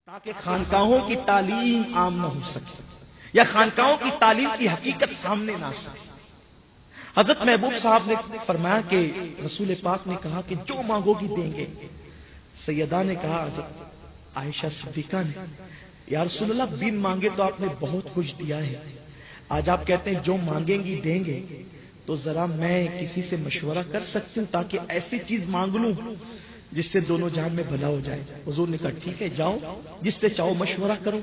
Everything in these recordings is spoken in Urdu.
تاکہ خانقاہوں کی تعلیم عام نہ ہو سکے یا خانقاہوں کی تعلیم کی حقیقت سامنے نہ آ سکے۔ حضرت محبوب صاحب نے فرمایا کہ رسول پاک نے کہا کہ جو مانگو گی دیں گے۔ سیدہ نے کہا حضرت عائشہ صدیقہ نے، یا رسول اللہ بن مانگے تو آپ نے بہت کچھ دیا ہے، آج آپ کہتے ہیں جو مانگیں گی دیں گے، تو ذرا میں کسی سے مشورہ کر سکتی ہوں تاکہ ایسی چیز مانگ لوں جس سے دونوں جہان میں بھلا ہو جائے۔ حضور نے کہا ٹھیک ہے، جاؤ جس سے چاہو مشورہ کرو۔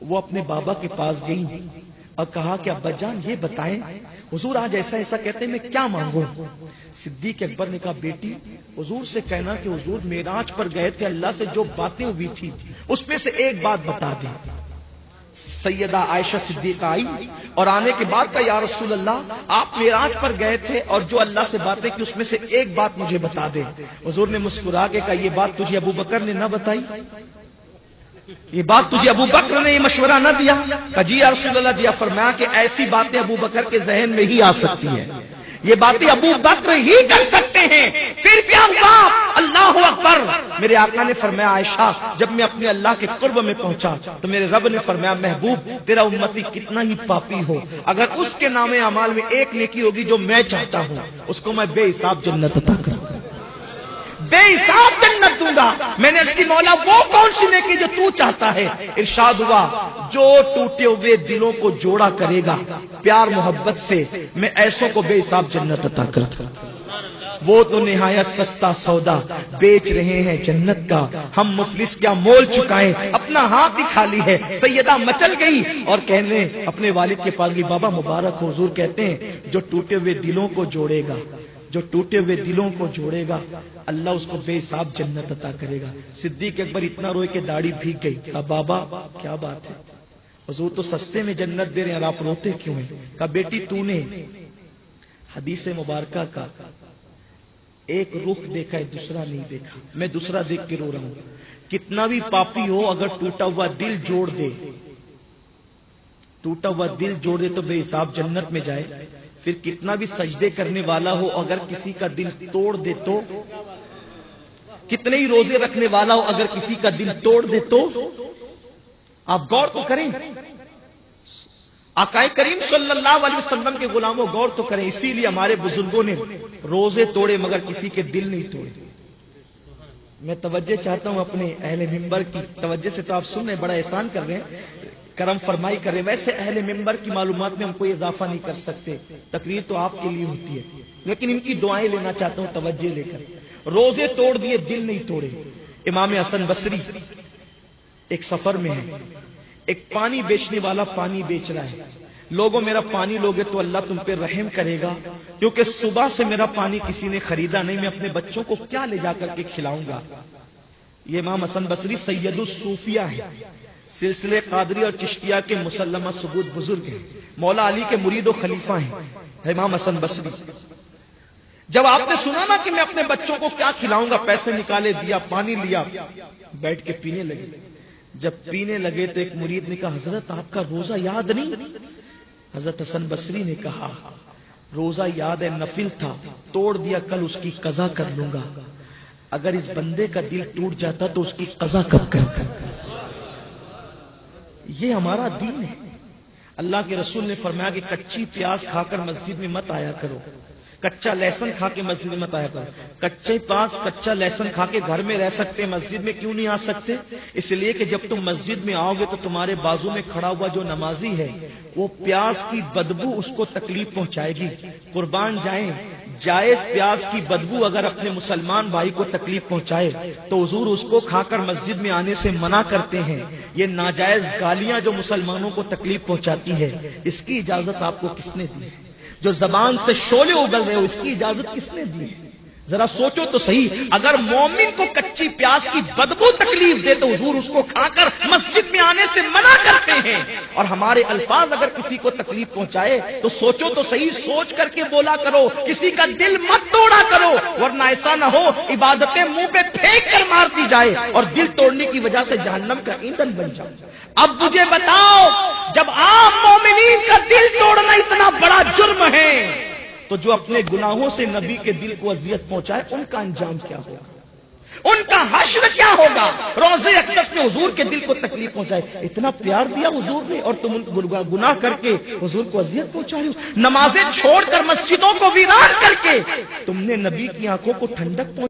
وہ اپنے بابا کے پاس گئی اور کہا کہ ابا جان یہ بتائیں حضور آج ایسا ایسا کہتے ہیں میں کیا مانگوں؟ صدیق اکبر نے کہا بیٹی حضور سے کہنا کہ حضور معراج پر گئے تھے، اللہ سے جو باتیں ہوئی تھی اس میں سے ایک بات بتا دیں۔ سیدہ عائشہ صدیقہ آئی اور آنے کے بعد کہا یا رسول اللہ آپ معراج پر گئے تھے اور جو اللہ سے باتیں کی اس میں سے ایک بات مجھے بتا دیں۔ حضور نے مسکرا کے کہا یہ بات تجھے ابو بکر نے نہ بتائی؟ یہ بات تجھے ابو بکر نے یہ مشورہ نہ دیا؟ کہا جی یا رسول اللہ دیا۔ فرمایا کہ ایسی باتیں ابو بکر کے ذہن میں ہی آ سکتی ہیں، یہ باتیں ابو بکر ہی کر سکتے ہیں، پھر کیا ہوا؟ اللہ اکبر۔ میرے آقا نے فرمایا عائشہ جب میں اپنے اللہ کے قرب میں پہنچا تو میرے رب نے فرمایا محبوب تیرا امتی کتنا ہی پاپی ہو، اگر اس کے نام اعمال میں ایک نیکی ہوگی جو میں چاہتا ہوں اس کو میں بے حساب جنت عطا کروں گا، بے حساب جنت دوں گا۔ میں نے اس کی مولا وہ کون سی نیکی جو تو چاہتا ہے؟ ارشاد ہوا جو ٹوٹے ہوئے دلوں کو جوڑا کرے گا پیار محبت سے میں ایسوں کو بے حساب جنت عطا کرتا ہوں۔ وہ تو نہایت سستا سودا بیچ رہے ہیں جنت کا، ہم مفلس کیا مول چکائیں اپنا ہاتھ ہی خالی ہے۔ سیدہ مچل گئی اور کہنے اپنے والد کے پاس گئی بابا مبارک ہو۔ حضور کہتے ہیں جو ٹوٹے ہوئے دلوں کو جوڑے گا، جو ٹوٹے ہوئے دلوں کو جوڑے گا اللہ اس کو بے حساب جنت عطا کرے گا۔ صدیق اکبر اتنا روئے کہ داڑھی بھیگ گئی۔ کہا بابا کیا بات ہے، حضور تو سستے میں جنت دے رہے ہیں اور آپ روتے کیوں ہیں؟ کہا بیٹی تو نے حدیث مبارکہ کا ایک رخ دیکھا ہے دوسرا نہیں دیکھا، میں دوسرا دیکھ کے رو رہا ہوں۔ کتنا بھی پاپی ہو اگر ٹوٹا ہوا دل جوڑ دے، ٹوٹا ہوا دل جوڑ دے تو بے حساب جنت میں جائے، پھر کتنا بھی سجدے کرنے والا ہو اگر کسی کا دل توڑ دے تو، کتنے ہی روزے رکھنے والا ہو اگر کسی کا دل توڑ دے تو، آپ غور تو کریں۔ آقا کریم صلی اللہ علیہ وسلم کے غلاموں غور تو کریں، اسی لیے ہمارے بزرگوں نے روزے توڑے مگر کسی کے دل نہیں توڑے۔ میں توجہ چاہتا ہوں اپنے اہل منبر کی توجہ سے، تو آپ سن رہے بڑا احسان کر رہے ہیں، کرم فرمائی کر رہے ہیں۔ ویسے اہل منبر کی معلومات میں ہم کوئی اضافہ نہیں کر سکتے، تقریر تو آپ کے لیے ہوتی ہے، لیکن ان کی دعائیں لینا چاہتا ہوں توجہ لے کر۔ روزے توڑ دیے دل نہیں توڑے۔ امام حسن بصری ایک سفر میں ہے، ایک پانی بیچنے والا پانی بیچ رہا ہے، لوگوں میرا پانی لوگے تو اللہ تم پہ رحم کرے گا، کیونکہ صبح سے میرا پانی کسی نے خریدا نہیں، میں اپنے بچوں کو کیا لے جا کر کے کھلاؤں گا۔ یہ امام حسن بصری سید الصوفیہ ہے، سلسلے قادری اور چشتیہ کے مسلمہ ثبوت بزرگ ہیں، مولا علی کے مرید و خلیفہ ہیں امام حسن بصری۔ جب آپ نے سنا نا کہ میں اپنے بچوں کو کیا کھلاؤں گا، پیسے نکالے دیا، پانی لیا، بیٹھ کے پینے لگے۔ جب پینے لگے تو ایک مرید نے کہا حضرت آپ کا روزہ یاد نہیں؟ حضرت حسن بصری نے کہا روزہ یاد ہے، نفل تھا، توڑ دیا، کل اس کی قضا کر لوں گا۔ اگر اس بندے کا دل ٹوٹ جاتا تو اس کی قضا کب کرتا؟ یہ ہمارا دین ہے۔ اللہ کے رسول نے فرمایا کہ کچی پیاز کھا کر مسجد میں مت آیا کرو، کچا لہسن کھا کے مسجد میں مت آیا کرو۔ کچے پیاز کچا لہسن کھا کے گھر میں رہ سکتے، مسجد میں کیوں نہیں آ سکتے؟ اس لیے کہ جب تم مسجد میں آؤ گے تو تمہارے بازو میں کھڑا ہوا جو نمازی ہے وہ پیاز کی بدبو اس کو تکلیف پہنچائے گی۔ قربان جائیں، جائز پیاز کی بدبو اگر اپنے مسلمان بھائی کو تکلیف پہنچائے تو حضور اس کو کھا کر مسجد میں آنے سے منع کرتے ہیں۔ یہ ناجائز گالیاں جو مسلمانوں کو تکلیف پہنچاتی ہے اس کی اجازت آپ کو کس نے دی؟ جو زبان سے شعلے اگل رہے ہو اس کی اجازت کس نے دی؟ ذرا سوچو تو صحیح، اگر مومن کو کچی پیاز کی بدبو تکلیف دے تو حضور اس کو کھا کر مسجد میں آنے سے منع کرتے ہیں، اور ہمارے الفاظ اگر کسی کو تکلیف پہنچائے تو سوچو تو صحیح، سوچ کر کے بولا کرو، کسی کا دل مت توڑا کرو، ورنہ ایسا نہ ہو عبادتیں منہ پہ پھینک کر مار دی جائے اور دل توڑنے کی وجہ سے جہنم کا ایندھن بن جائے۔ اب مجھے بتاؤ جب عام مومنین کا دل توڑنا اتنا بڑا جرم ہے تو جو اپنے گناہوں سے نبی کے دل کو اذیت پہنچائے ان کا انجام کیا ہوگا؟ ان کا حشر کیا ہوگا؟ روضے اقدس میں حضور کے دل کو تکلیف پہنچائے. اتنا پیار دیا حضور نے اور تم گناہ کر کے حضور کو اذیت پہنچا رہے ہو. نمازیں چھوڑ کر مسجدوں کو ویران کر کے تم نے نبی کی آنکھوں کو ٹھنڈک پہنچائی.